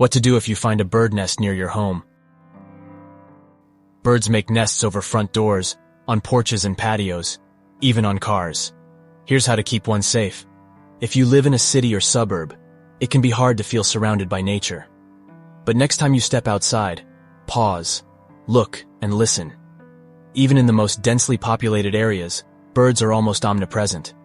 What to do if you find a bird nest near your home. Birds make nests over front doors, on porches and patios, even on cars. Here's how to keep one safe. If you live in a city or suburb, it can be hard to feel surrounded by nature. But next time you step outside, pause, look, and listen. Even in the most densely populated areas, birds are almost omnipresent.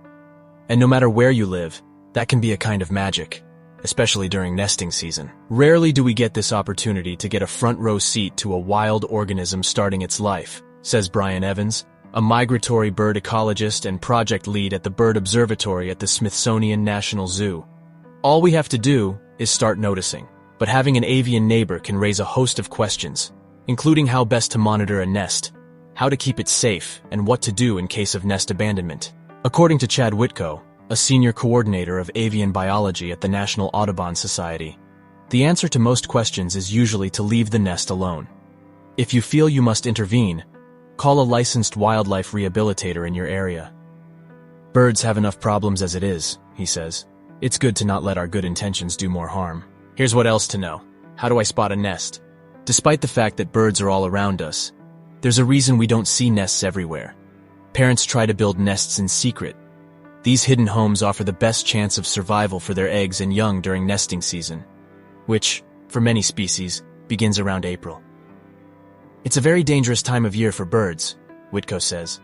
And no matter where you live, that can be a kind of magic, especially during nesting season. Rarely do we get this opportunity to get a front row seat to a wild organism starting its life, says Brian Evans, a migratory bird ecologist and project lead at the Bird Observatory at the Smithsonian National Zoo. All we have to do is start noticing, but having an avian neighbor can raise a host of questions, including how best to monitor a nest, how to keep it safe, and what to do in case of nest abandonment. According to Chad Whitko, a senior coordinator of avian biology at the National Audubon Society, the answer to most questions is usually to leave the nest alone. If you feel you must intervene, call a licensed wildlife rehabilitator in your area. Birds have enough problems as it is, he says. It's good to not let our good intentions do more harm. Here's what else to know. How do I spot a nest? Despite the fact that birds are all around us, there's a reason we don't see nests everywhere. Parents try to build nests in secret. These hidden homes offer the best chance of survival for their eggs and young during nesting season, which, for many species, begins around April. It's a very dangerous time of year for birds, Whitko says.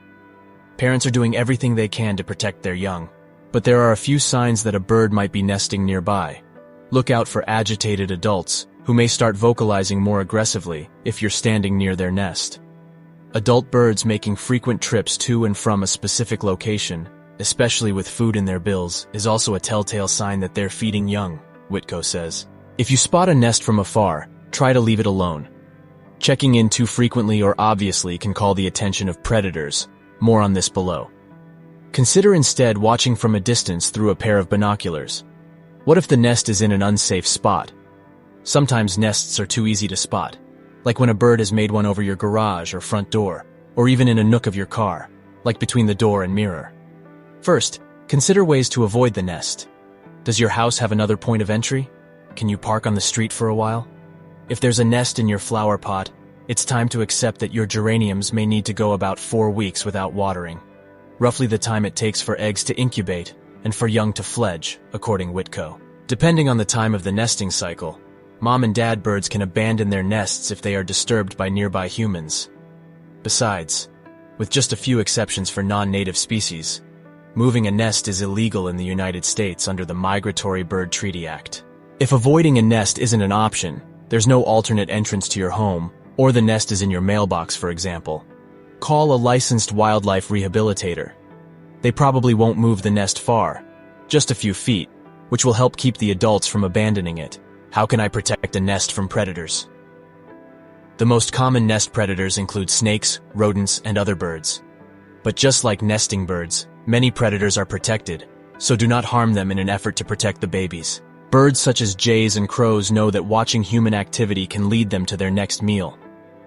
Parents are doing everything they can to protect their young, but there are a few signs that a bird might be nesting nearby. Look out for agitated adults, who may start vocalizing more aggressively if you're standing near their nest. Adult birds making frequent trips to and from a specific location, especially with food in their bills, is also a telltale sign that they're feeding young, Whitko says. If you spot a nest from afar, try to leave it alone. Checking in too frequently or obviously can call the attention of predators. More on this below. Consider instead watching from a distance through a pair of binoculars. What if the nest is in an unsafe spot? Sometimes nests are too easy to spot, like when a bird has made one over your garage or front door, or even in a nook of your car, like between the door and mirror. First, consider ways to avoid the nest. Does your house have another point of entry? Can you park on the street for a while? If there's a nest in your flower pot, it's time to accept that your geraniums may need to go about 4 weeks without watering, roughly the time it takes for eggs to incubate and for young to fledge, according Whitko. Depending on the time of the nesting cycle, mom and dad birds can abandon their nests if they are disturbed by nearby humans. Besides, with just a few exceptions for non-native species, moving a nest is illegal in the United States under the Migratory Bird Treaty Act. If avoiding a nest isn't an option, there's no alternate entrance to your home, or the nest is in your mailbox, for example, call a licensed wildlife rehabilitator. They probably won't move the nest far, just a few feet, which will help keep the adults from abandoning it. How can I protect a nest from predators? The most common nest predators include snakes, rodents, and other birds. But just like nesting birds, many predators are protected, so do not harm them in an effort to protect the babies. Birds such as jays and crows know that watching human activity can lead them to their next meal.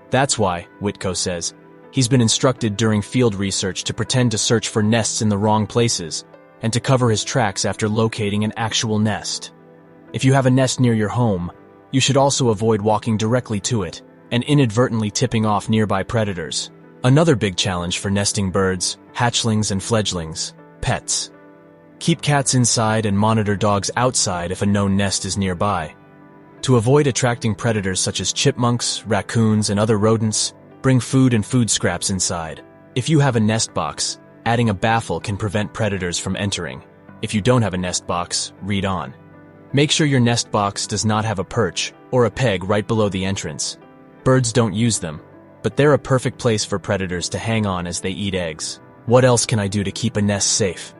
That's why, Whitko says, he's been instructed during field research to pretend to search for nests in the wrong places, and to cover his tracks after locating an actual nest. If you have a nest near your home, you should also avoid walking directly to it and inadvertently tipping off nearby predators. Another big challenge for nesting birds, hatchlings and fledglings, pets. Keep cats inside and monitor dogs outside if a known nest is nearby. To avoid attracting predators such as chipmunks, raccoons, and other rodents, bring food and food scraps inside. If you have a nest box, adding a baffle can prevent predators from entering. If you don't have a nest box, read on. Make sure your nest box does not have a perch or a peg right below the entrance. Birds don't use them, but they're a perfect place for predators to hang on as they eat eggs. What else can I do to keep a nest safe?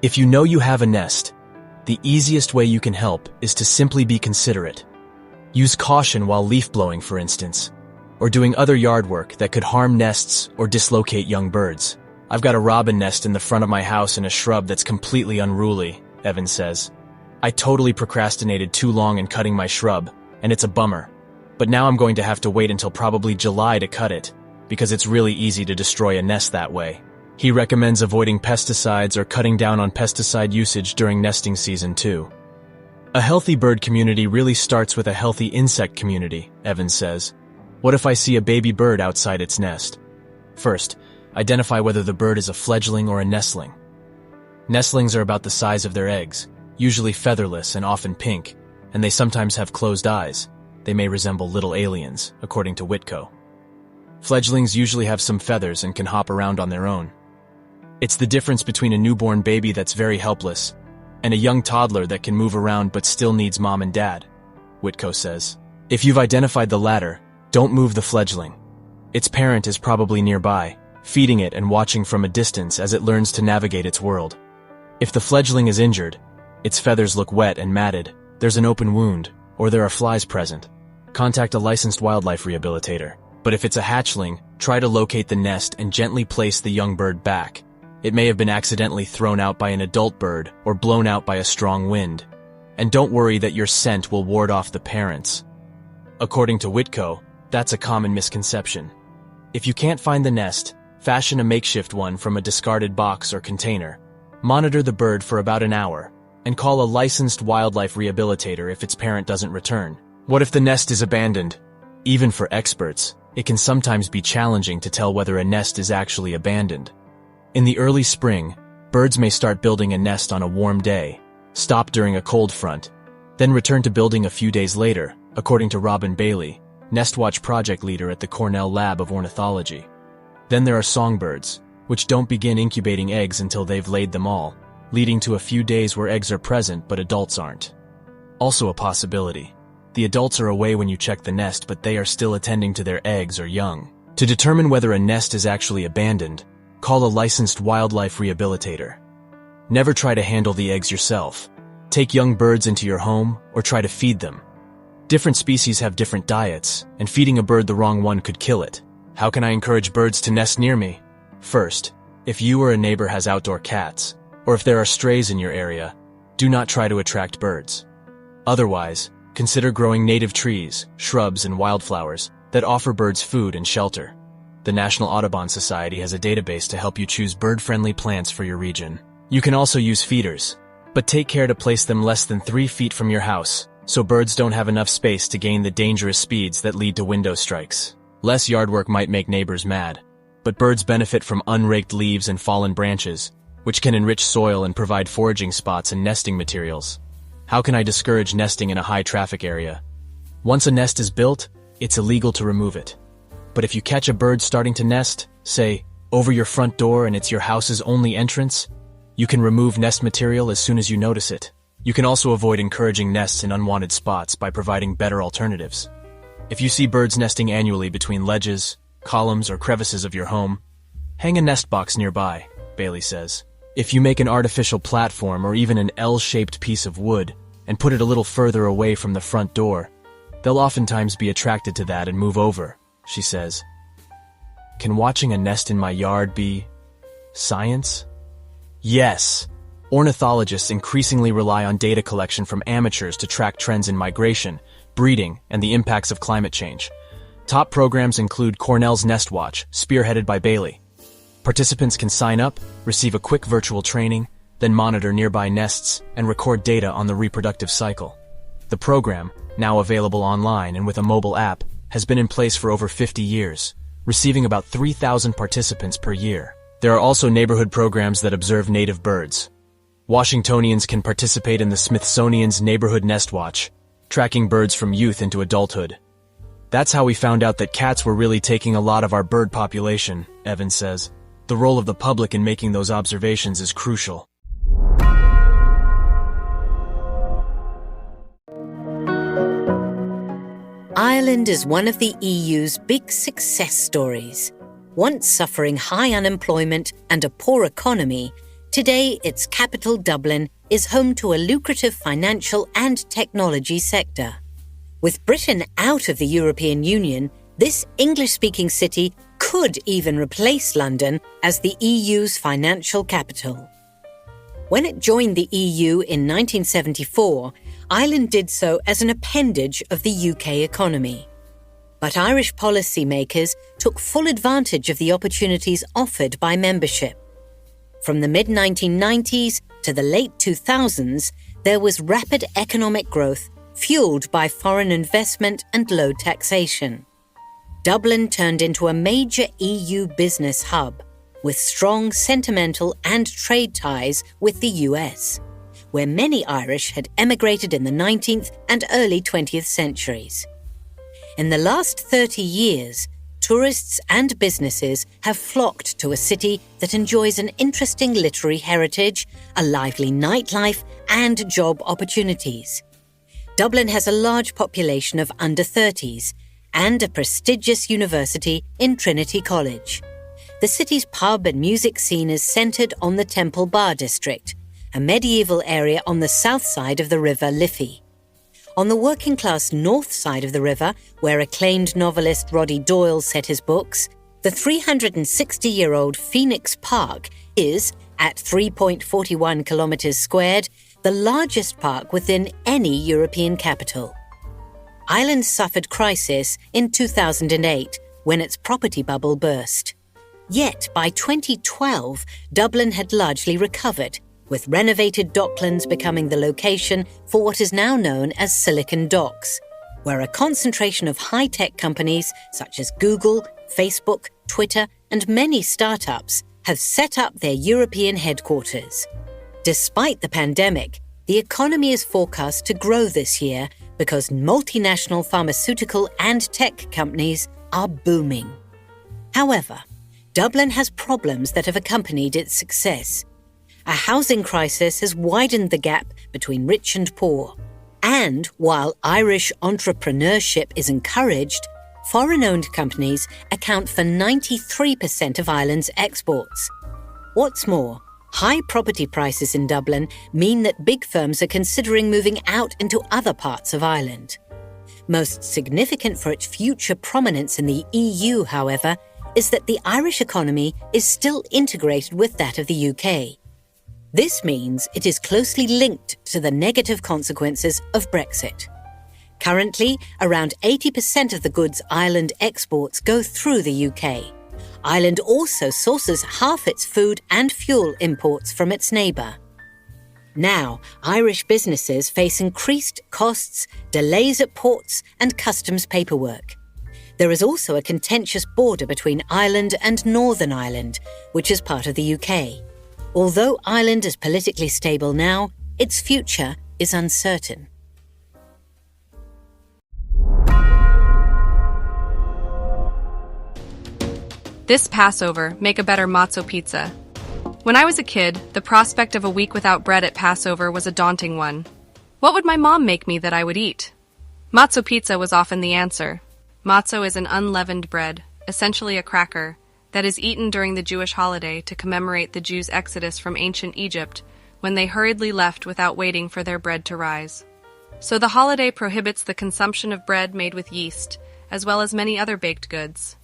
If you know you have a nest, the easiest way you can help is to simply be considerate. Use caution while leaf blowing, for instance, or doing other yard work that could harm nests or dislocate young birds. I've got a robin nest in the front of my house in a shrub that's completely unruly, Evans says. I totally procrastinated too long in cutting my shrub, and it's a bummer. But now I'm going to have to wait until probably July to cut it, because it's really easy to destroy a nest that way. He recommends avoiding pesticides or cutting down on pesticide usage during nesting season too. A healthy bird community really starts with a healthy insect community, Evans says. What if I see a baby bird outside its nest? First, identify whether the bird is a fledgling or a nestling. Nestlings are about the size of their eggs, usually featherless and often pink, and they sometimes have closed eyes. They may resemble little aliens, according to Whitco. Fledglings usually have some feathers and can hop around on their own. It's the difference between a newborn baby that's very helpless and a young toddler that can move around but still needs mom and dad, Whitco says. If you've identified the latter, don't move the fledgling. Its parent is probably nearby, feeding it and watching from a distance as it learns to navigate its world. If the fledgling is injured, its feathers look wet and matted, there's an open wound, or there are flies present, contact a licensed wildlife rehabilitator. But if it's a hatchling, try to locate the nest and gently place the young bird back. It may have been accidentally thrown out by an adult bird or blown out by a strong wind. And don't worry that your scent will ward off the parents. According to Whitco, that's a common misconception. If you can't find the nest, fashion a makeshift one from a discarded box or container. Monitor the bird for about an hour, and call a licensed wildlife rehabilitator if its parent doesn't return. What if the nest is abandoned? Even for experts, it can sometimes be challenging to tell whether a nest is actually abandoned. In the early spring, birds may start building a nest on a warm day, stop during a cold front, then return to building a few days later, according to Robin Bailey, Nestwatch project leader at the Cornell Lab of Ornithology. Then there are songbirds, which don't begin incubating eggs until they've laid them all, leading to a few days where eggs are present but adults aren't. Also a possibility. The adults are away when you check the nest, but they are still attending to their eggs or young. To determine whether a nest is actually abandoned, call a licensed wildlife rehabilitator. Never try to handle the eggs yourself. Take young birds into your home or try to feed them. Different species have different diets, and feeding a bird the wrong one could kill it. How can I encourage birds to nest near me? First, if you or a neighbor has outdoor cats, or if there are strays in your area, do not try to attract birds. Otherwise, consider growing native trees, shrubs, and wildflowers that offer birds food and shelter. The National Audubon Society has a database to help you choose bird-friendly plants for your region. You can also use feeders, but take care to place them less than 3 feet from your house, so birds don't have enough space to gain the dangerous speeds that lead to window strikes. Less yard work might make neighbors mad, but birds benefit from unraked leaves and fallen branches, which can enrich soil and provide foraging spots and nesting materials. How can I discourage nesting in a high-traffic area? Once a nest is built, it's illegal to remove it. But if you catch a bird starting to nest, say, over your front door and it's your house's only entrance, you can remove nest material as soon as you notice it. You can also avoid encouraging nests in unwanted spots by providing better alternatives. If you see birds nesting annually between ledges, columns, or crevices of your home, hang a nest box nearby, Bailey says. If you make an artificial platform or even an L-shaped piece of wood and put it a little further away from the front door, they'll oftentimes be attracted to that and move over, she says. Can watching a nest in my yard be science? Yes. Ornithologists increasingly rely on data collection from amateurs to track trends in migration, breeding, and the impacts of climate change. Top programs include Cornell's Nestwatch, spearheaded by Bailey. Participants can sign up, receive a quick virtual training, then monitor nearby nests and record data on the reproductive cycle. The program, now available online and with a mobile app, has been in place for over 50 years, receiving about 3,000 participants per year. There are also neighborhood programs that observe native birds. Washingtonians can participate in the Smithsonian's Neighborhood Nestwatch, tracking birds from youth into adulthood. That's how we found out that cats were really taking a lot of our bird population, Evans says. The role of the public in making those observations is crucial. Ireland is one of the EU's big success stories. Once suffering high unemployment and a poor economy, today its capital, Dublin, is home to a lucrative financial and technology sector. With Britain out of the European Union, this English-speaking city could even replace London as the EU's financial capital. When it joined the EU in 1974, Ireland did so as an appendage of the UK economy. But Irish policymakers took full advantage of the opportunities offered by membership. From the mid-1990s to the late 2000s, there was rapid economic growth fueled by foreign investment and low taxation. Dublin turned into a major EU business hub, with strong sentimental and trade ties with the US, where many Irish had emigrated in the 19th and early 20th centuries. In the last 30 years, tourists and businesses have flocked to a city that enjoys an interesting literary heritage, a lively nightlife, and job opportunities. Dublin has a large population of under 30s and a prestigious university in Trinity College. The city's pub and music scene is centred on the Temple Bar district, a medieval area on the south side of the River Liffey. On the working-class north side of the river, where acclaimed novelist Roddy Doyle set his books, the 360-year-old Phoenix Park is, at 3.41 kilometres squared, the largest park within any European capital. Ireland suffered crisis in 2008 when its property bubble burst. Yet by 2012, Dublin had largely recovered, with renovated docklands becoming the location for what is now known as Silicon Docks, where a concentration of high-tech companies such as Google, Facebook, Twitter, and many startups have set up their European headquarters. Despite the pandemic, the economy is forecast to grow this year because multinational pharmaceutical and tech companies are booming. However, Dublin has problems that have accompanied its success. A housing crisis has widened the gap between rich and poor. And while Irish entrepreneurship is encouraged, foreign-owned companies account for 93% of Ireland's exports. What's more, high property prices in Dublin mean that big firms are considering moving out into other parts of Ireland. Most significant for its future prominence in the EU, however, is that the Irish economy is still integrated with that of the UK. This means it is closely linked to the negative consequences of Brexit. Currently, around 80% of the goods Ireland exports go through the UK. Ireland also sources half its food and fuel imports from its neighbour. Now, Irish businesses face increased costs, delays at ports, and customs paperwork. There is also a contentious border between Ireland and Northern Ireland, which is part of the UK. Although Ireland is politically stable now, its future is uncertain. This Passover, make a better matzo pizza. When I was a kid, the prospect of a week without bread at Passover was a daunting one. What would my mom make me that I would eat? Matzo pizza was often the answer. Matzo is an unleavened bread, essentially a cracker, that is eaten during the Jewish holiday to commemorate the Jews' exodus from ancient Egypt when they hurriedly left without waiting for their bread to rise. So the holiday prohibits the consumption of bread made with yeast, as well as many other baked goods.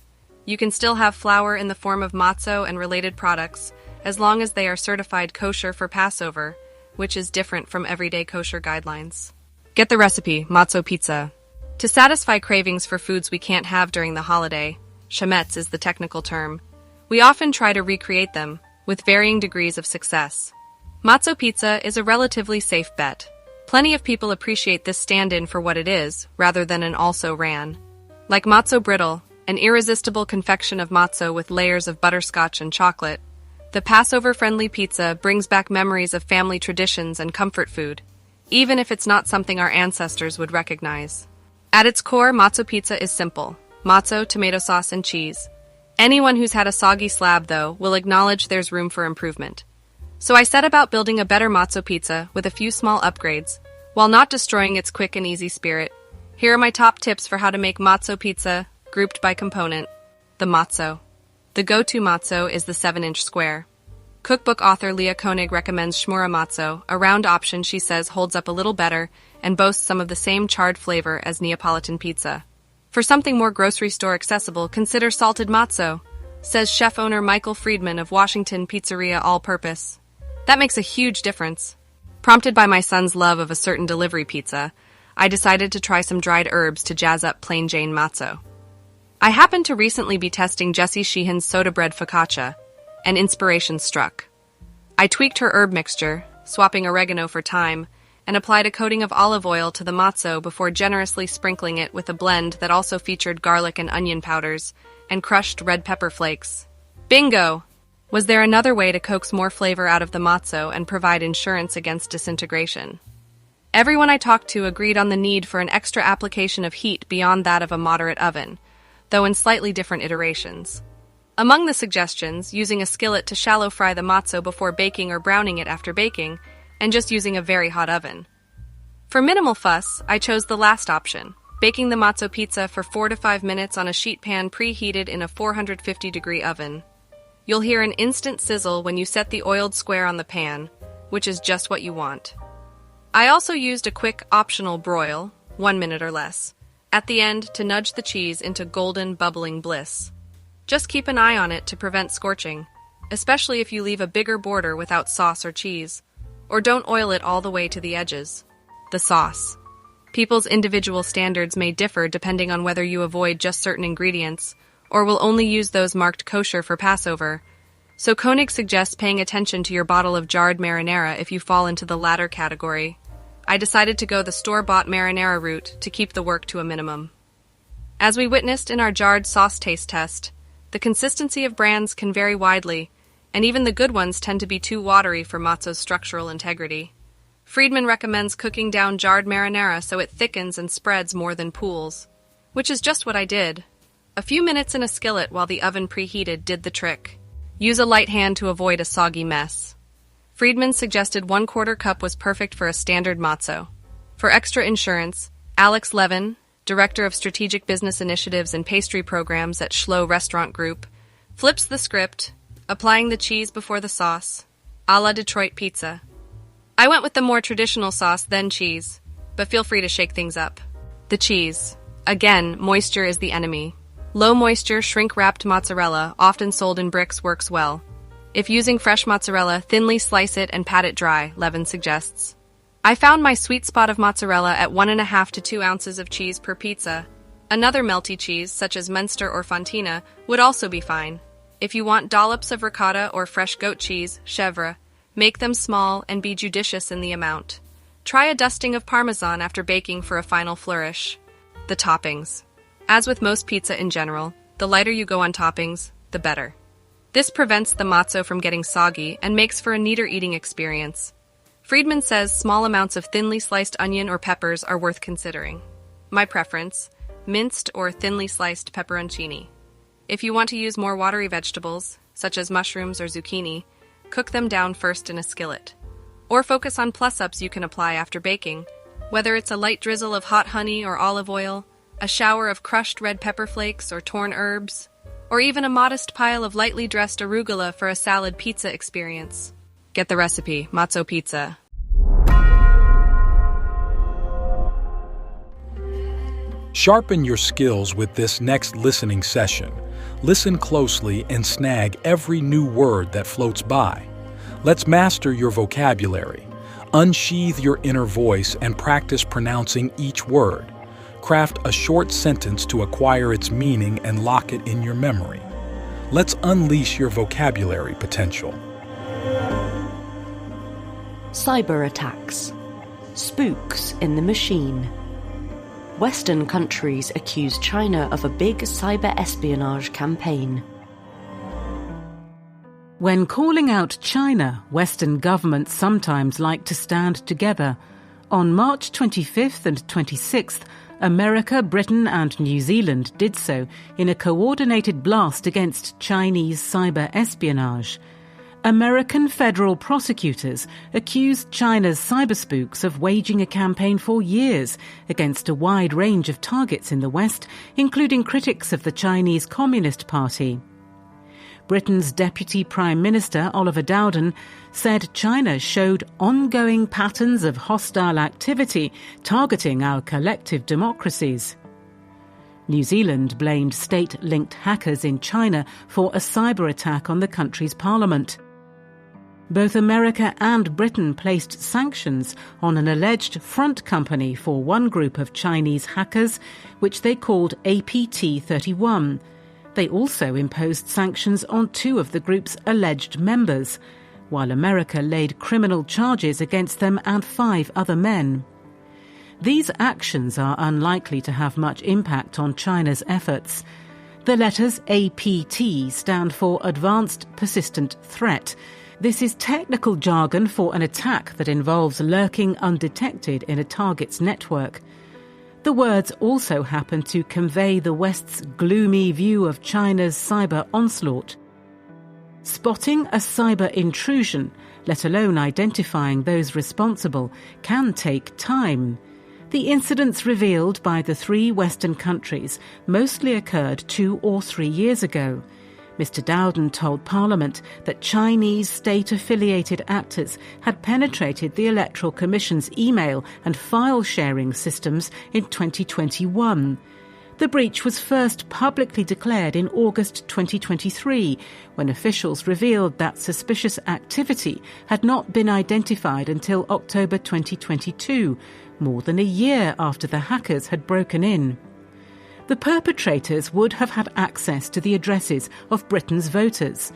You can still have flour in the form of matzo and related products, as long as they are certified kosher for Passover, which is different from everyday kosher guidelines. Get the recipe, matzo pizza. To satisfy cravings for foods we can't have during the holiday, chametz is the technical term, we often try to recreate them, with varying degrees of success. Matzo pizza is a relatively safe bet. Plenty of people appreciate this stand-in for what it is, rather than an also-ran. Like matzo brittle, an irresistible confection of matzo with layers of butterscotch and chocolate, the Passover-friendly pizza brings back memories of family traditions and comfort food, even if it's not something our ancestors would recognize. At its core, matzo pizza is simple: matzo, tomato sauce, and cheese. Anyone who's had a soggy slab, though, will acknowledge there's room for improvement. So I set about building a better matzo pizza with a few small upgrades, while not destroying its quick and easy spirit. Here are my top tips for how to make matzo pizza, grouped by component. The matzo. The go-to matzo is the 7-inch square. Cookbook author Leah Koenig recommends shmura matzo, a round option she says holds up a little better and boasts some of the same charred flavor as Neapolitan pizza. For something more grocery store accessible, consider salted matzo, says chef owner Michael Friedman of Washington Pizzeria All Purpose. That makes a huge difference. Prompted by my son's love of a certain delivery pizza, I decided to try some dried herbs to jazz up plain Jane matzo. I happened to recently be testing Jessie Sheehan's soda bread focaccia, and inspiration struck. I tweaked her herb mixture, swapping oregano for thyme, and applied a coating of olive oil to the matzo before generously sprinkling it with a blend that also featured garlic and onion powders and crushed red pepper flakes. Bingo! Was there another way to coax more flavor out of the matzo and provide insurance against disintegration? Everyone I talked to agreed on the need for an extra application of heat beyond that of a moderate oven, though in slightly different iterations. Among the suggestions, using a skillet to shallow fry the matzo before baking or browning it after baking, and just using a very hot oven. For minimal fuss, I chose the last option, baking the matzo pizza for 4 to 5 minutes on a sheet pan preheated in a 450-degree oven. You'll hear an instant sizzle when you set the oiled square on the pan, which is just what you want. I also used a quick optional broil, 1 minute or less, at the end to nudge the cheese into golden, bubbling bliss. Just keep an eye on it to prevent scorching, especially if you leave a bigger border without sauce or cheese, or don't oil it all the way to the edges. The sauce. People's individual standards may differ depending on whether you avoid just certain ingredients, or will only use those marked kosher for Passover. So Koenig suggests paying attention to your bottle of jarred marinara if you fall into the latter category. I decided to go the store-bought marinara route to keep the work to a minimum. As we witnessed in our jarred sauce taste test, the consistency of brands can vary widely, and even the good ones tend to be too watery for matzo's structural integrity. Friedman recommends cooking down jarred marinara so it thickens and spreads more than pools, which is just what I did. A few minutes in a skillet while the oven preheated did the trick. Use a light hand to avoid a soggy mess. Friedman suggested 1/4 cup was perfect for a standard matzo. For extra insurance, Alex Levin, Director of Strategic Business Initiatives and Pastry Programs at Schlo Restaurant Group, flips the script, applying the cheese before the sauce, a la Detroit pizza. I went with the more traditional sauce, then cheese, but feel free to shake things up. The cheese. Again, moisture is the enemy. Low-moisture, shrink-wrapped mozzarella, often sold in bricks, works well. If using fresh mozzarella, thinly slice it and pat it dry, Levin suggests. I found my sweet spot of mozzarella at 1.5 to 2 ounces of cheese per pizza. Another melty cheese, such as Munster or Fontina, would also be fine. If you want dollops of ricotta or fresh goat cheese, chèvre, make them small and be judicious in the amount. Try a dusting of Parmesan after baking for a final flourish. The toppings. As with most pizza in general, the lighter you go on toppings, the better. This prevents the matzo from getting soggy and makes for a neater eating experience. Friedman says small amounts of thinly sliced onion or peppers are worth considering. My preference, minced or thinly sliced pepperoncini. If you want to use more watery vegetables, such as mushrooms or zucchini, cook them down first in a skillet. Or focus on plus-ups you can apply after baking, whether it's a light drizzle of hot honey or olive oil, a shower of crushed red pepper flakes or torn herbs, or even a modest pile of lightly dressed arugula for a salad pizza experience. Get the recipe, matzo pizza. Sharpen your skills with this next listening session. Listen closely and snag every new word that floats by. Let's master your vocabulary. Unsheathe your inner voice and practice pronouncing each word. Craft a short sentence to acquire its meaning and lock it in your memory. Let's unleash your vocabulary potential. Cyber attacks. Spooks in the machine. Western countries accuse China of a big cyber espionage campaign. When calling out China, Western governments sometimes like to stand together. On March 25th and 26th, America, Britain and New Zealand did so in a coordinated blast against Chinese cyber espionage. American federal prosecutors accused China's cyberspooks of waging a campaign for years against a wide range of targets in the West, including critics of the Chinese Communist Party. Britain's Deputy Prime Minister, Oliver Dowden, said China showed ongoing patterns of hostile activity targeting our collective democracies. New Zealand blamed state-linked hackers in China for a cyber attack on the country's parliament. Both America and Britain placed sanctions on an alleged front company for one group of Chinese hackers, which they called APT-31. They also imposed sanctions on 2 of the group's alleged members. while America laid criminal charges against them and 5 other men. These actions are unlikely to have much impact on China's efforts. The letters APT stand for Advanced Persistent Threat. This is technical jargon for an attack that involves lurking undetected in a target's network. The words also happen to convey the West's gloomy view of China's cyber onslaught. Spotting a cyber intrusion, let alone identifying those responsible, can take time. The incidents revealed by the 3 Western countries mostly occurred 2 or 3 years ago. Mr. Dowden told Parliament that Chinese state-affiliated actors had penetrated the Electoral Commission's email and file-sharing systems in 2021. The breach was first publicly declared in August 2023, when officials revealed that suspicious activity had not been identified until October 2022, more than a year after the hackers had broken in. The perpetrators would have had access to the addresses of Britain's voters.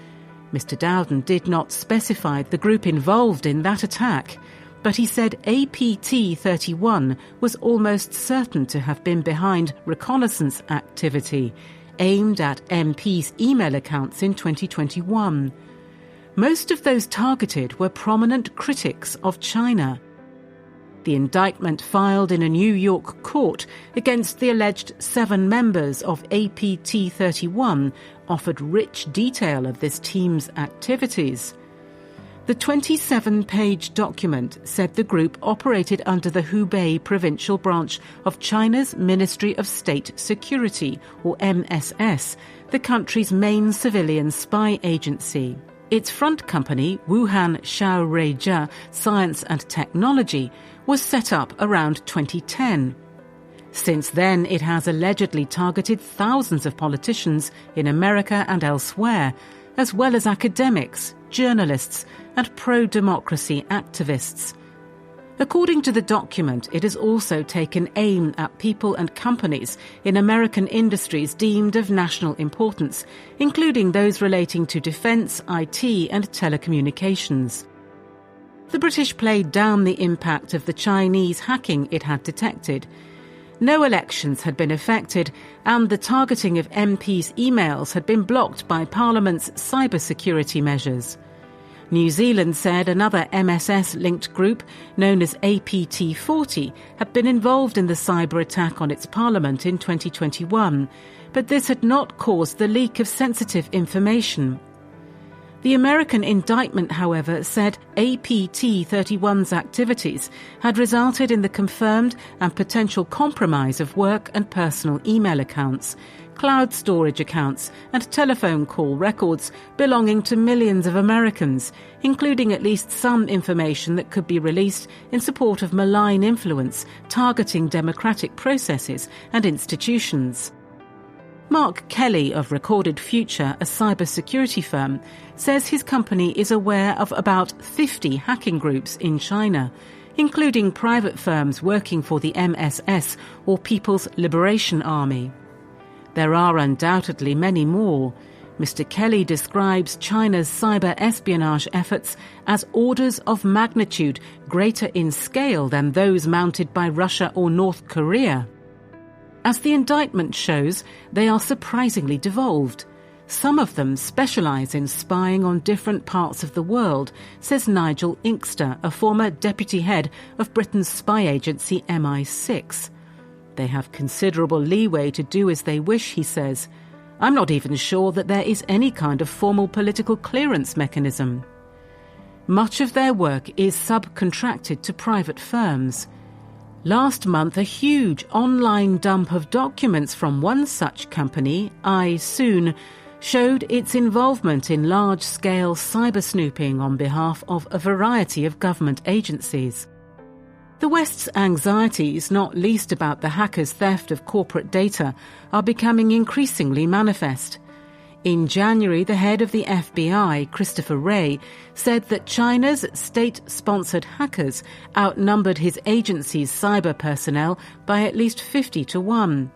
Mr. Dowden did not specify the group involved in that attack, but he said APT-31 was almost certain to have been behind reconnaissance activity aimed at MPs' email accounts in 2021. Most of those targeted were prominent critics of China. The indictment filed in a New York court against the alleged 7 members of APT-31 offered rich detail of this team's activities. The 27-page document said the group operated under the Hubei provincial branch of China's Ministry of State Security, or MSS, the country's main civilian spy agency. Its front company, Wuhan Xiaoreijia Science and Technology, was set up around 2010. Since then, it has allegedly targeted thousands of politicians in America and elsewhere, as well as academics, journalists, and pro-democracy activists. According to the document, it has also taken aim at people and companies in American industries deemed of national importance, including those relating to defence, IT, and telecommunications. The British played down the impact of the Chinese hacking it had detected. No elections had been affected, and the targeting of MPs' emails had been blocked by Parliament's cybersecurity measures. New Zealand said another MSS-linked group, known as APT-40, had been involved in the cyber attack on its parliament in 2021, but this had not caused the leak of sensitive information. The American indictment, however, said APT-31's activities had resulted in the confirmed and potential compromise of work and personal email accounts, cloud storage accounts, and telephone call records belonging to millions of Americans, including at least some information that could be released in support of malign influence targeting democratic processes and institutions. Mark Kelly of Recorded Future, a cybersecurity firm, says his company is aware of about 50 hacking groups in China, including private firms working for the MSS or People's Liberation Army. There are undoubtedly many more. Mr. Kelly describes China's cyber espionage efforts as orders of magnitude greater in scale than those mounted by Russia or North Korea. As the indictment shows, they are surprisingly devolved. Some of them specialise in spying on different parts of the world, says Nigel Inkster, a former deputy head of Britain's spy agency MI6. They have considerable leeway to do as they wish, he says. I'm not even sure that there is any kind of formal political clearance mechanism. Much of their work is subcontracted to private firms. Last month, a huge online dump of documents from one such company, iSoon, showed its involvement in large-scale cyber snooping on behalf of a variety of government agencies. The West's anxieties, not least about the hackers' theft of corporate data, are becoming increasingly manifest. In January, the head of the FBI, Christopher Wray, said that China's state-sponsored hackers outnumbered his agency's cyber personnel by at least 50 to 1.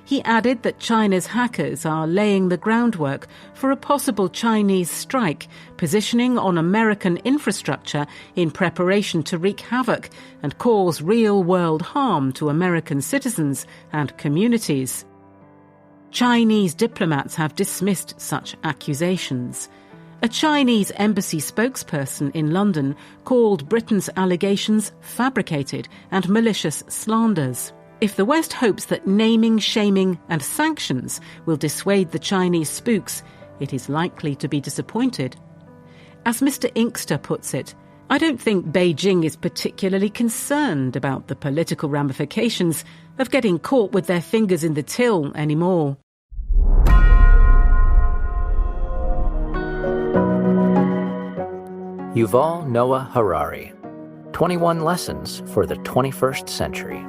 He added that China's hackers are laying the groundwork for a possible Chinese strike, positioning on American infrastructure in preparation to wreak havoc and cause real-world harm to American citizens and communities. Chinese diplomats have dismissed such accusations. A Chinese embassy spokesperson in London called Britain's allegations fabricated and malicious slanders. If the West hopes that naming, shaming and sanctions will dissuade the Chinese spooks, it is likely to be disappointed. As Mr. Inkster puts it, I don't think Beijing is particularly concerned about the political ramifications of getting caught with their fingers in the till anymore. Yuval Noah Harari, 21 Lessons for the 21st Century.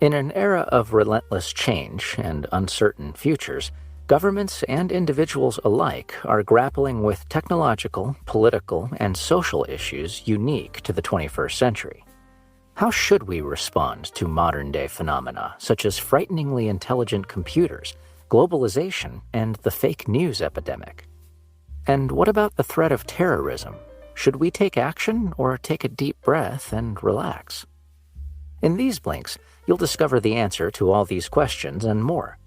In an era of relentless change and uncertain futures, governments and individuals alike are grappling with technological, political, and social issues unique to the 21st century. How should we respond to modern-day phenomena such as frighteningly intelligent computers, globalization, and the fake news epidemic? And what about the threat of terrorism? Should we take action or take a deep breath and relax? In these blinks, you'll discover the answer to all these questions and more.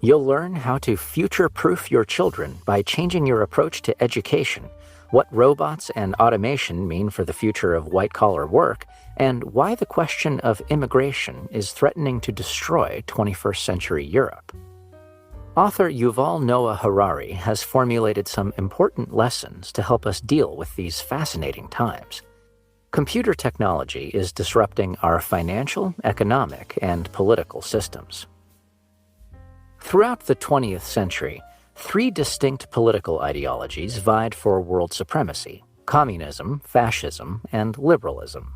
You'll learn how to future-proof your children by changing your approach to education, what robots and automation mean for the future of white-collar work, and why the question of immigration is threatening to destroy 21st century Europe. Author Yuval Noah Harari has formulated some important lessons to help us deal with these fascinating times. Computer technology is disrupting our financial, economic, and political systems. Throughout the 20th century, 3 distinct political ideologies vied for world supremacy: communism, fascism, and liberalism.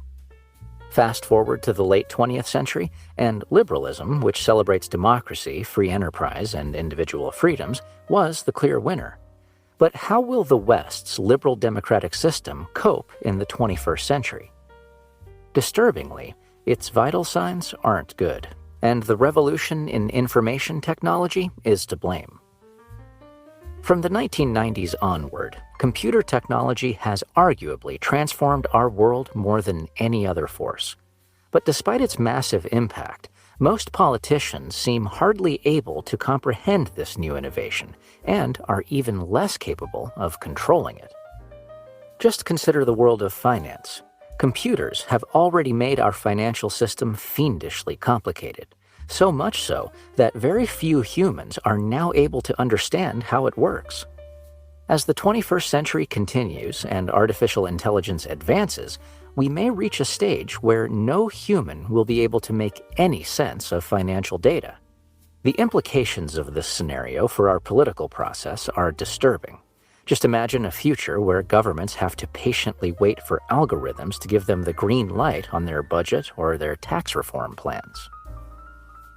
Fast forward to the late 20th century, and liberalism, which celebrates democracy, free enterprise, and individual freedoms, was the clear winner. But how will the West's liberal democratic system cope in the 21st century? Disturbingly, its vital signs aren't good, and the revolution in information technology is to blame. From the 1990s onward, computer technology has arguably transformed our world more than any other force. But despite its massive impact, most politicians seem hardly able to comprehend this new innovation and are even less capable of controlling it. Just consider the world of finance. Computers have already made our financial system fiendishly complicated, so much so that very few humans are now able to understand how it works. As the 21st century continues and artificial intelligence advances, we may reach a stage where no human will be able to make any sense of financial data. The implications of this scenario for our political process are disturbing. Just imagine a future where governments have to patiently wait for algorithms to give them the green light on their budget or their tax reform plans.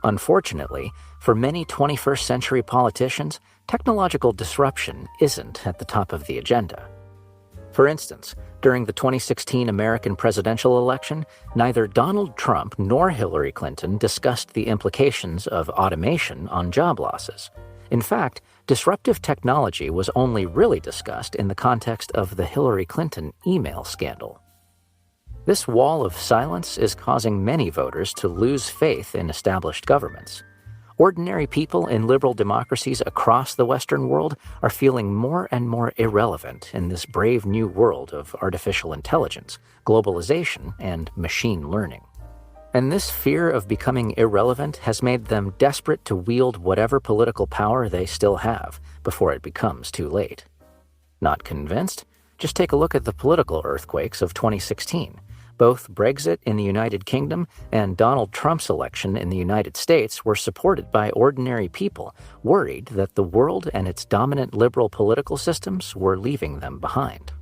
Unfortunately, for many 21st century politicians, technological disruption isn't at the top of the agenda. For instance, during the 2016 American presidential election, neither Donald Trump nor Hillary Clinton discussed the implications of automation on job losses. In fact, disruptive technology was only really discussed in the context of the Hillary Clinton email scandal. This wall of silence is causing many voters to lose faith in established governments. Ordinary people in liberal democracies across the Western world are feeling more and more irrelevant in this brave new world of artificial intelligence, globalization, and machine learning. And this fear of becoming irrelevant has made them desperate to wield whatever political power they still have before it becomes too late. Not convinced? Just take a look at the political earthquakes of 2016. Both Brexit in the United Kingdom and Donald Trump's election in the United States were supported by ordinary people worried that the world and its dominant liberal political systems were leaving them behind.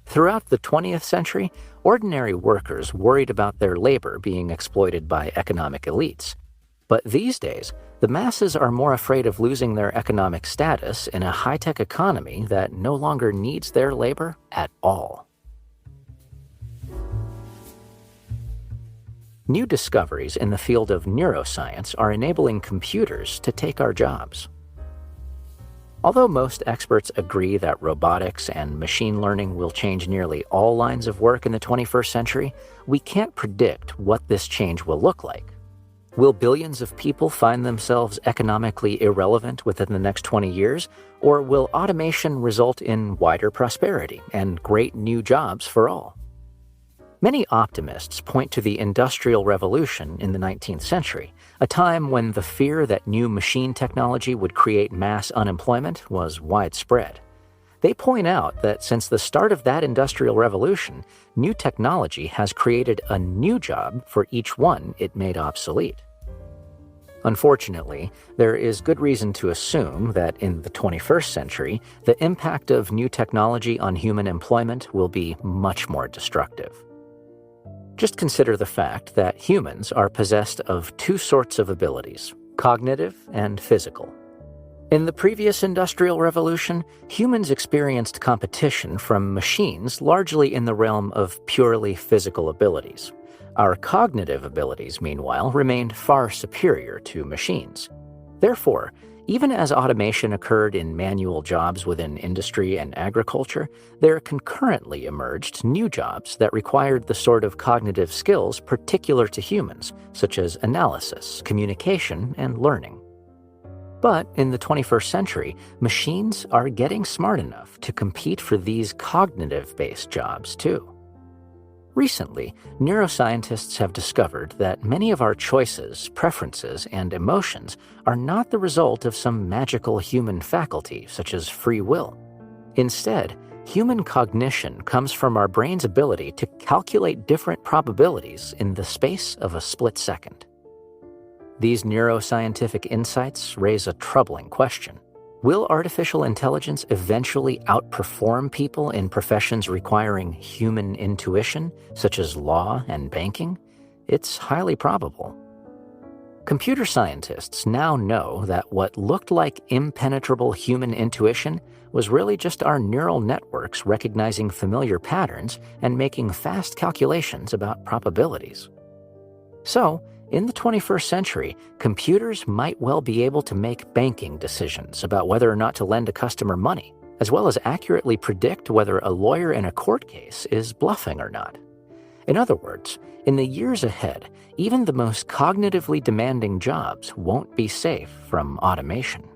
Throughout the 20th century, ordinary workers worried about their labor being exploited by economic elites. But these days, the masses are more afraid of losing their economic status in a high-tech economy that no longer needs their labor at all. New discoveries in the field of neuroscience are enabling computers to take our jobs. Although most experts agree that robotics and machine learning will change nearly all lines of work in the 21st century, we can't predict what this change will look like. Will billions of people find themselves economically irrelevant within the next 20 years, or will automation result in wider prosperity and great new jobs for all? Many optimists point to the Industrial Revolution in the 19th century, a time when the fear that new machine technology would create mass unemployment was widespread. They point out that since the start of that Industrial Revolution, new technology has created a new job for each one it made obsolete. Unfortunately, there is good reason to assume that in the 21st century, the impact of new technology on human employment will be much more destructive. Just consider the fact that humans are possessed of two sorts of abilities, cognitive and physical. In the previous Industrial Revolution, humans experienced competition from machines largely in the realm of purely physical abilities. Our cognitive abilities, meanwhile, remained far superior to machines. Therefore, even as automation occurred in manual jobs within industry and agriculture, there concurrently emerged new jobs that required the sort of cognitive skills particular to humans, such as analysis, communication, and learning. But in the 21st century, machines are getting smart enough to compete for these cognitive-based jobs too. Recently, neuroscientists have discovered that many of our choices, preferences, and emotions are not the result of some magical human faculty such as free will. Instead, human cognition comes from our brain's ability to calculate different probabilities in the space of a split second. These neuroscientific insights raise a troubling question. Will artificial intelligence eventually outperform people in professions requiring human intuition, such as law and banking? It's highly probable. Computer scientists now know that what looked like impenetrable human intuition was really just our neural networks recognizing familiar patterns and making fast calculations about probabilities. So, in the 21st century, computers might well be able to make banking decisions about whether or not to lend a customer money, as well as accurately predict whether a lawyer in a court case is bluffing or not. In other words, in the years ahead, even the most cognitively demanding jobs won't be safe from automation.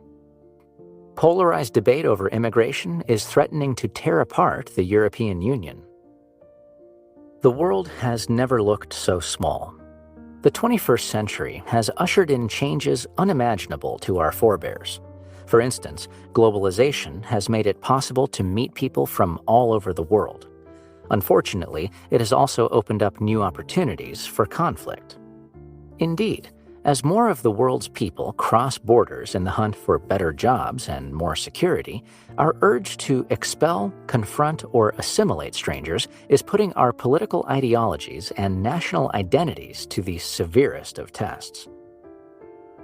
Polarized debate over immigration is threatening to tear apart the European Union. The world has never looked so small. The 21st century has ushered in changes unimaginable to our forebears. For instance, globalization has made it possible to meet people from all over the world. Unfortunately, it has also opened up new opportunities for conflict. Indeed, as more of the world's people cross borders in the hunt for better jobs and more security, our urge to expel, confront, or assimilate strangers is putting our political ideologies and national identities to the severest of tests.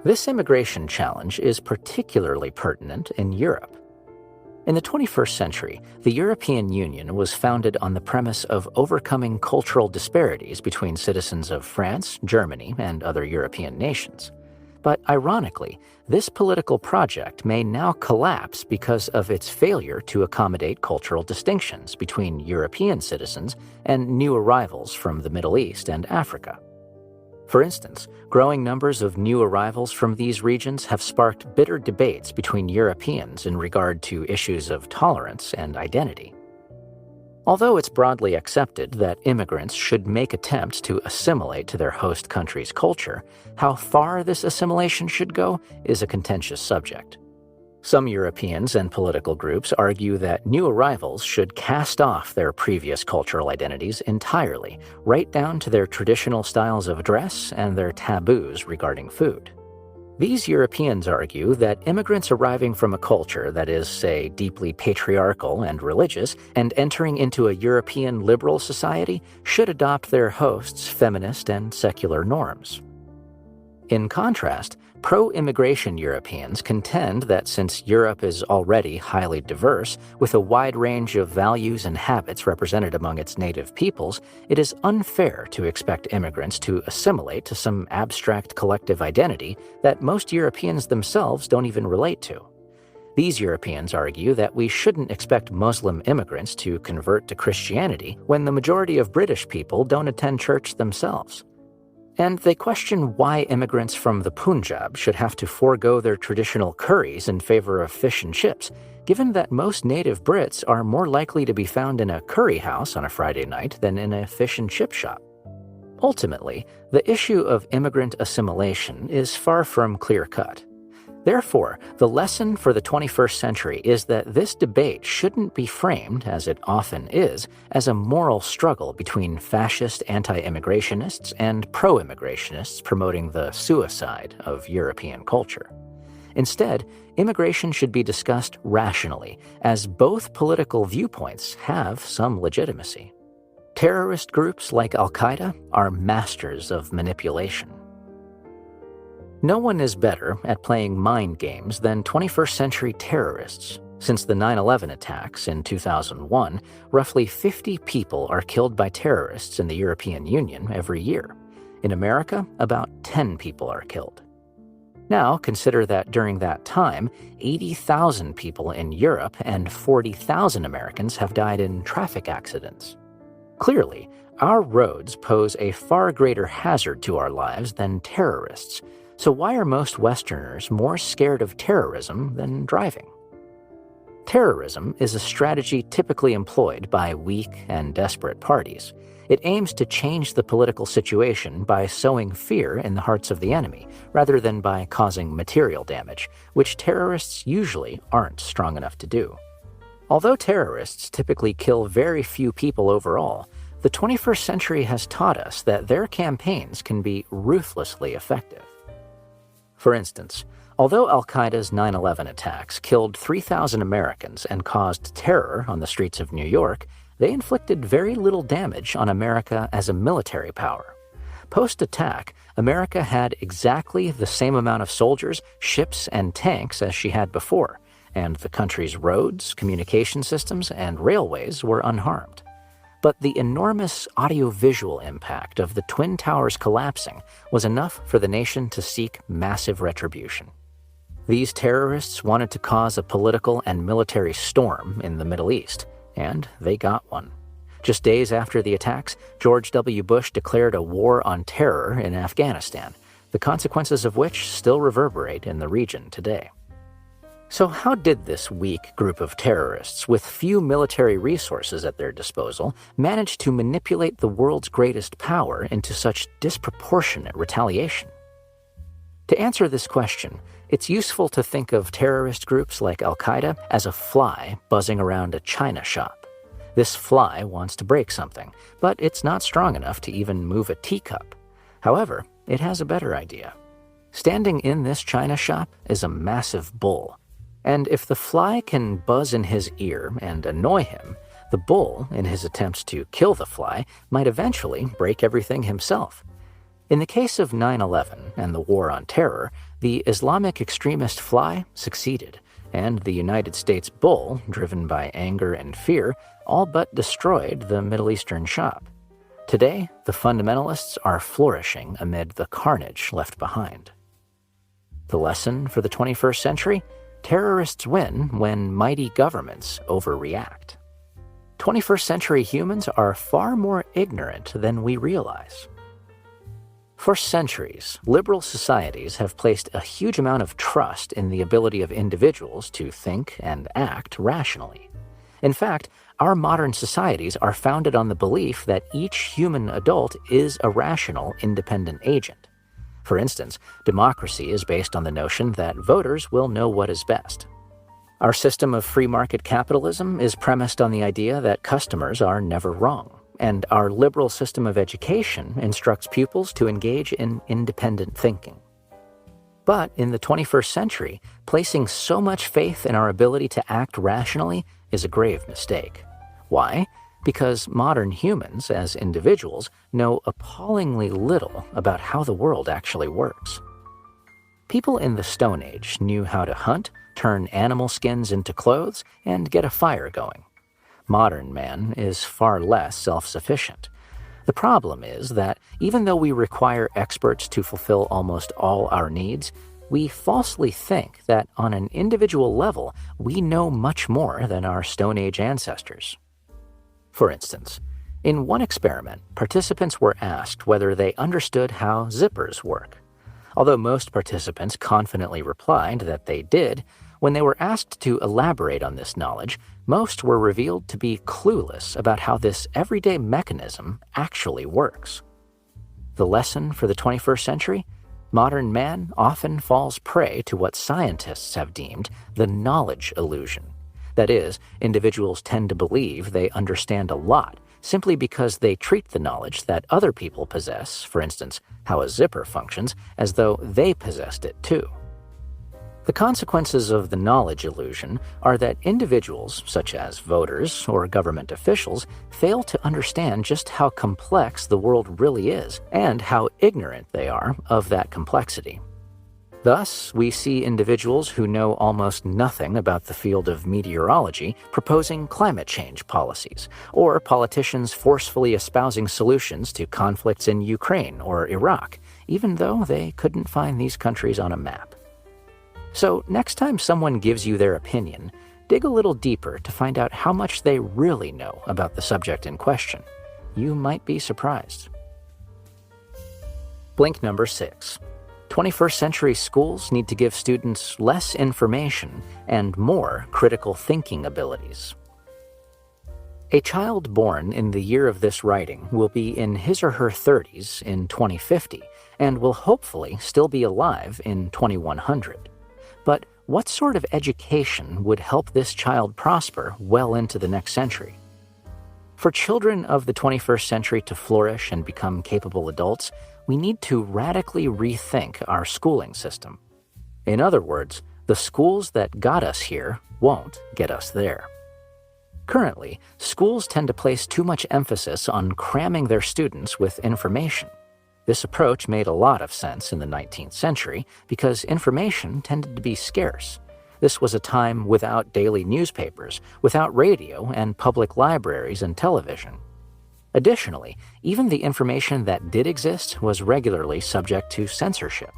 This immigration challenge is particularly pertinent in Europe. In the 21st century, the European Union was founded on the premise of overcoming cultural disparities between citizens of France, Germany, and other European nations. But ironically, this political project may now collapse because of its failure to accommodate cultural distinctions between European citizens and new arrivals from the Middle East and Africa. For instance, growing numbers of new arrivals from these regions have sparked bitter debates between Europeans in regard to issues of tolerance and identity. Although it's broadly accepted that immigrants should make attempts to assimilate to their host country's culture, how far this assimilation should go is a contentious subject. Some Europeans and political groups argue that new arrivals should cast off their previous cultural identities entirely, right down to their traditional styles of dress and their taboos regarding food. These Europeans argue that immigrants arriving from a culture that is, say, deeply patriarchal and religious and entering into a European liberal society should adopt their hosts' feminist and secular norms. In contrast, pro-immigration Europeans contend that since Europe is already highly diverse, with a wide range of values and habits represented among its native peoples, it is unfair to expect immigrants to assimilate to some abstract collective identity that most Europeans themselves don't even relate to. These Europeans argue that we shouldn't expect Muslim immigrants to convert to Christianity when the majority of British people don't attend church themselves. And they question why immigrants from the Punjab should have to forego their traditional curries in favor of fish and chips, given that most native Brits are more likely to be found in a curry house on a Friday night than in a fish and chip shop. Ultimately, the issue of immigrant assimilation is far from clear-cut. Therefore, the lesson for the 21st century is that this debate shouldn't be framed, as it often is, as a moral struggle between fascist anti-immigrationists and pro-immigrationists promoting the suicide of European culture. Instead, immigration should be discussed rationally, as both political viewpoints have some legitimacy. Terrorist groups like Al-Qaeda are masters of manipulation. No one is better at playing mind games than 21st century terrorists. Since the 9/11 attacks in 2001, roughly 50 people are killed by terrorists in the European Union every year. In America, about 10 people are killed. Now, consider that during that time, 80,000 people in Europe and 40,000 Americans have died in traffic accidents. Clearly, our roads pose a far greater hazard to our lives than terrorists. So why are most Westerners more scared of terrorism than driving? Terrorism is a strategy typically employed by weak and desperate parties. It aims to change the political situation by sowing fear in the hearts of the enemy, rather than by causing material damage, which terrorists usually aren't strong enough to do. Although terrorists typically kill very few people overall, the 21st century has taught us that their campaigns can be ruthlessly effective. For instance, although Al-Qaeda's 9/11 attacks killed 3,000 Americans and caused terror on the streets of New York, they inflicted very little damage on America as a military power. Post-attack, America had exactly the same amount of soldiers, ships, and tanks as she had before, and the country's roads, communication systems, and railways were unharmed. But the enormous audiovisual impact of the Twin Towers collapsing was enough for the nation to seek massive retribution. These terrorists wanted to cause a political and military storm in the Middle East, and they got one. Just days after the attacks, George W. Bush declared a war on terror in Afghanistan, the consequences of which still reverberate in the region today. So how did this weak group of terrorists, with few military resources at their disposal, manage to manipulate the world's greatest power into such disproportionate retaliation? To answer this question, it's useful to think of terrorist groups like Al-Qaeda as a fly buzzing around a china shop. This fly wants to break something, but it's not strong enough to even move a teacup. However, it has a better idea. Standing in this china shop is a massive bull. And if the fly can buzz in his ear and annoy him, the bull, in his attempts to kill the fly, might eventually break everything himself. In the case of 9/11 and the war on terror, the Islamic extremist fly succeeded, and the United States bull, driven by anger and fear, all but destroyed the Middle Eastern shop. Today, the fundamentalists are flourishing amid the carnage left behind. The lesson for the 21st century? Terrorists win when mighty governments overreact. 21st century humans are far more ignorant than we realize. For centuries, liberal societies have placed a huge amount of trust in the ability of individuals to think and act rationally. In fact, our modern societies are founded on the belief that each human adult is a rational, independent agent. For instance, democracy is based on the notion that voters will know what is best. Our system of free market capitalism is premised on the idea that customers are never wrong, and our liberal system of education instructs pupils to engage in independent thinking. But in the 21st century, placing so much faith in our ability to act rationally is a grave mistake. Why? Because modern humans, as individuals, know appallingly little about how the world actually works. People in the Stone Age knew how to hunt, turn animal skins into clothes, and get a fire going. Modern man is far less self-sufficient. The problem is that even though we require experts to fulfill almost all our needs, we falsely think that on an individual level, we know much more than our Stone Age ancestors. For instance, in one experiment, participants were asked whether they understood how zippers work. Although most participants confidently replied that they did, when they were asked to elaborate on this knowledge, most were revealed to be clueless about how this everyday mechanism actually works. The lesson for the 21st century? Modern man often falls prey to what scientists have deemed the knowledge illusion. That is, individuals tend to believe they understand a lot simply because they treat the knowledge that other people possess, for instance, how a zipper functions, as though they possessed it too. The consequences of the knowledge illusion are that individuals, such as voters or government officials, fail to understand just how complex the world really is and how ignorant they are of that complexity. Thus, we see individuals who know almost nothing about the field of meteorology proposing climate change policies, or politicians forcefully espousing solutions to conflicts in Ukraine or Iraq, even though they couldn't find these countries on a map. So, next time someone gives you their opinion, dig a little deeper to find out how much they really know about the subject in question. You might be surprised. Blink number 6. 21st century schools need to give students less information and more critical thinking abilities. A child born in the year of this writing will be in his or her 30s in 2050 and will hopefully still be alive in 2100. But what sort of education would help this child prosper well into the next century? For children of the 21st century to flourish and become capable adults, we need to radically rethink our schooling system. In other words, the schools that got us here won't get us there. Currently, schools tend to place too much emphasis on cramming their students with information. This approach made a lot of sense in the 19th century because information tended to be scarce. This was a time without daily newspapers, without radio and public libraries and television. Additionally, even the information that did exist was regularly subject to censorship.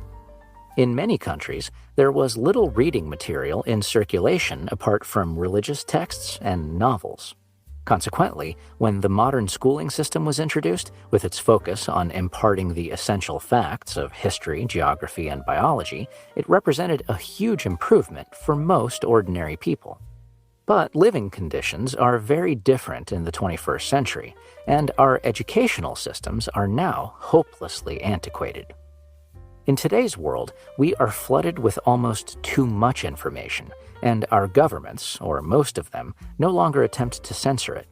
In many countries, there was little reading material in circulation apart from religious texts and novels. Consequently, when the modern schooling system was introduced, with its focus on imparting the essential facts of history, geography, and biology, it represented a huge improvement for most ordinary people. But living conditions are very different in the 21st century, and our educational systems are now hopelessly antiquated. In today's world, we are flooded with almost too much information, and our governments, or most of them, no longer attempt to censor it.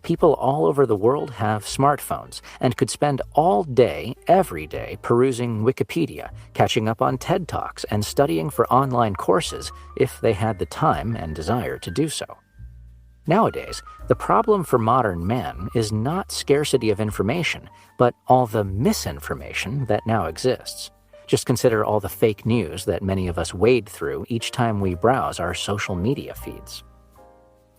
People all over the world have smartphones and could spend all day, every day, perusing Wikipedia, catching up on TED Talks, and studying for online courses if they had the time and desire to do so. Nowadays, the problem for modern man is not scarcity of information, but all the misinformation that now exists. Just consider all the fake news that many of us wade through each time we browse our social media feeds.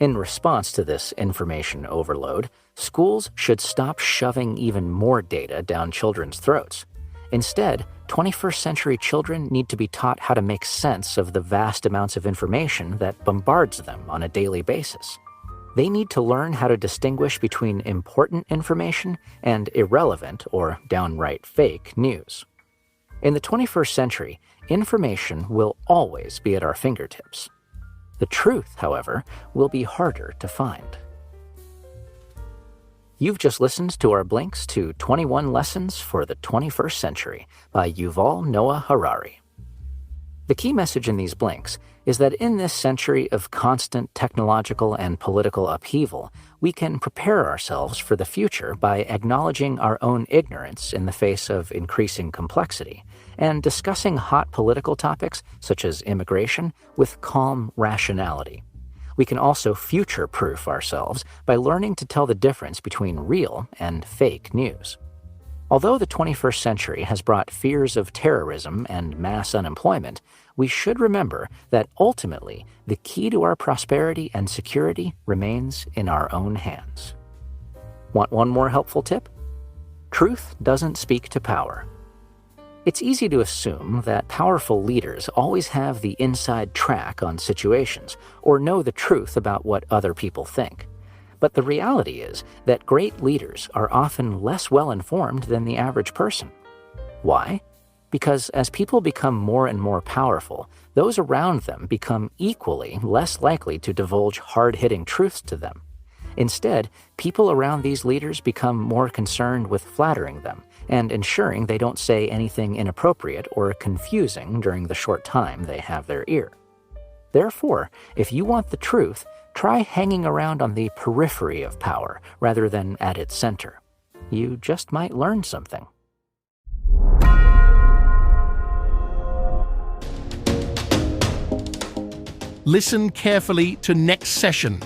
In response to this information overload, schools should stop shoving even more data down children's throats. Instead, 21st century children need to be taught how to make sense of the vast amounts of information that bombards them on a daily basis. They need to learn how to distinguish between important information and irrelevant or downright fake news. In the 21st century, information will always be at our fingertips. The truth, however, will be harder to find. You've just listened to our blinks to 21 Lessons for the 21st Century by Yuval Noah Harari. The key message in these blinks is that in this century of constant technological and political upheaval, we can prepare ourselves for the future by acknowledging our own ignorance in the face of increasing complexity, and discussing hot political topics such as immigration with calm rationality. We can also future-proof ourselves by learning to tell the difference between real and fake news. Although the 21st century has brought fears of terrorism and mass unemployment, we should remember that ultimately the key to our prosperity and security remains in our own hands. Want one more helpful tip? Truth doesn't speak to power. It's easy to assume that powerful leaders always have the inside track on situations or know the truth about what other people think. But the reality is that great leaders are often less well-informed than the average person. Why? Because as people become more and more powerful, those around them become equally less likely to divulge hard-hitting truths to them. Instead, people around these leaders become more concerned with flattering them and ensuring they don't say anything inappropriate or confusing during the short time they have their ear. Therefore, if you want the truth, try hanging around on the periphery of power rather than at its center. You just might learn something. Listen carefully to next session.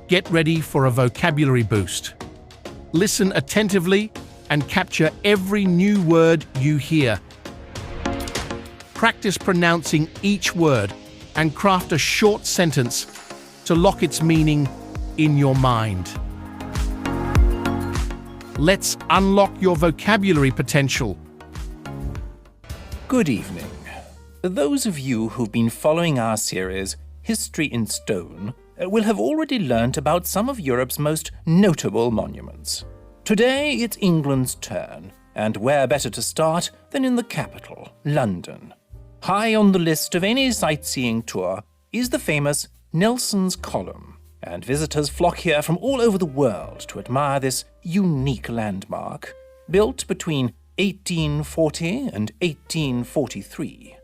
Get ready for a vocabulary boost. Listen attentively and capture every new word you hear. Practice pronouncing each word and craft a short sentence to lock its meaning in your mind. Let's unlock your vocabulary potential. Good evening. Those of you who've been following our series, History in Stone, will have already learnt about some of Europe's most notable monuments. Today it's England's turn, and where better to start than in the capital, London. High on the list of any sightseeing tour is the famous Nelson's Column, and visitors flock here from all over the world to admire this unique landmark, built between 1840 and 1843.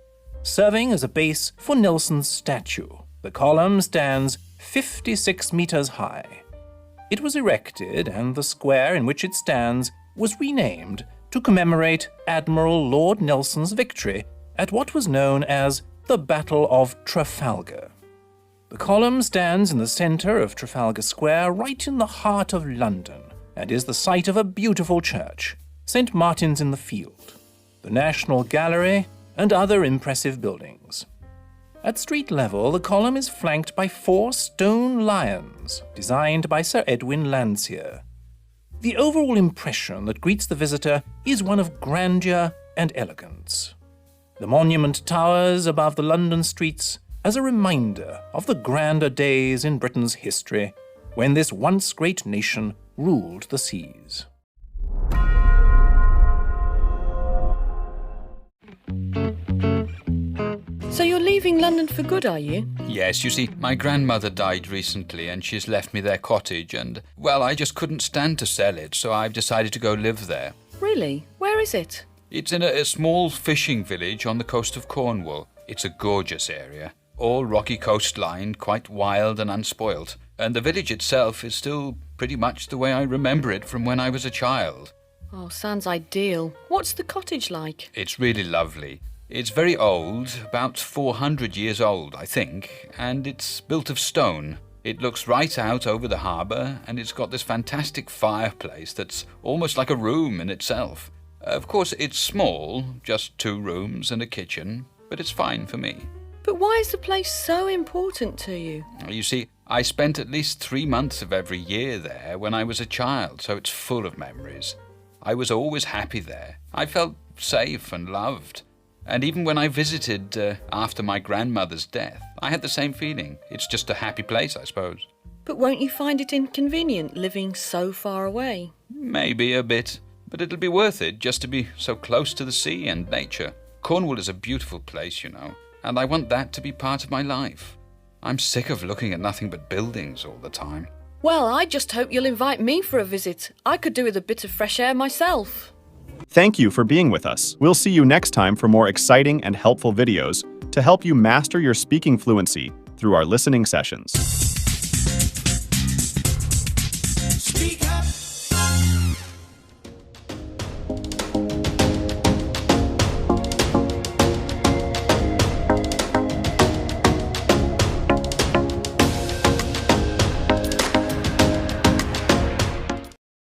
Serving as a base for Nelson's statue, the column stands 56 meters high. It was erected, and the square in which it stands was renamed to commemorate Admiral Lord Nelson's victory at what was known as the Battle of Trafalgar. The column stands in the centre of Trafalgar Square, right in the heart of London, and is the site of a beautiful church, St. Martin's in the Field, the National Gallery, and other impressive buildings. At street level, the column is flanked by 4 stone lions, designed by Sir Edwin Landseer. The overall impression that greets the visitor is one of grandeur and elegance. The monument towers above the London streets as a reminder of the grander days in Britain's history when this once great nation ruled the seas. So you're leaving London for good, are you? Yes, you see, my grandmother died recently and she's left me their cottage and, well, I just couldn't stand to sell it, so I've decided to go live there. Really? Where is it? It's in a small fishing village on the coast of Cornwall. It's a gorgeous area. All rocky coastline, quite wild and unspoilt. And the village itself is still pretty much the way I remember it from when I was a child. Oh, sounds ideal. What's the cottage like? It's really lovely. It's very old, about 400 years old, I think, and it's built of stone. It looks right out over the harbour, and it's got this fantastic fireplace that's almost like a room in itself. Of course, it's small, just 2 rooms and a kitchen, but it's fine for me. But why is the place so important to you? You see, I spent at least 3 months of every year there when I was a child, so it's full of memories. I was always happy there. I felt safe and loved. And even when I visited after my grandmother's death, I had the same feeling. It's just a happy place, I suppose. But won't you find it inconvenient living so far away? Maybe a bit, but it'll be worth it just to be so close to the sea and nature. Cornwall is a beautiful place, you know, and I want that to be part of my life. I'm sick of looking at nothing but buildings all the time. Well, I just hope you'll invite me for a visit. I could do with a bit of fresh air myself. Thank you for being with us. We'll see you next time for more exciting and helpful videos to help you master your speaking fluency through our listening sessions.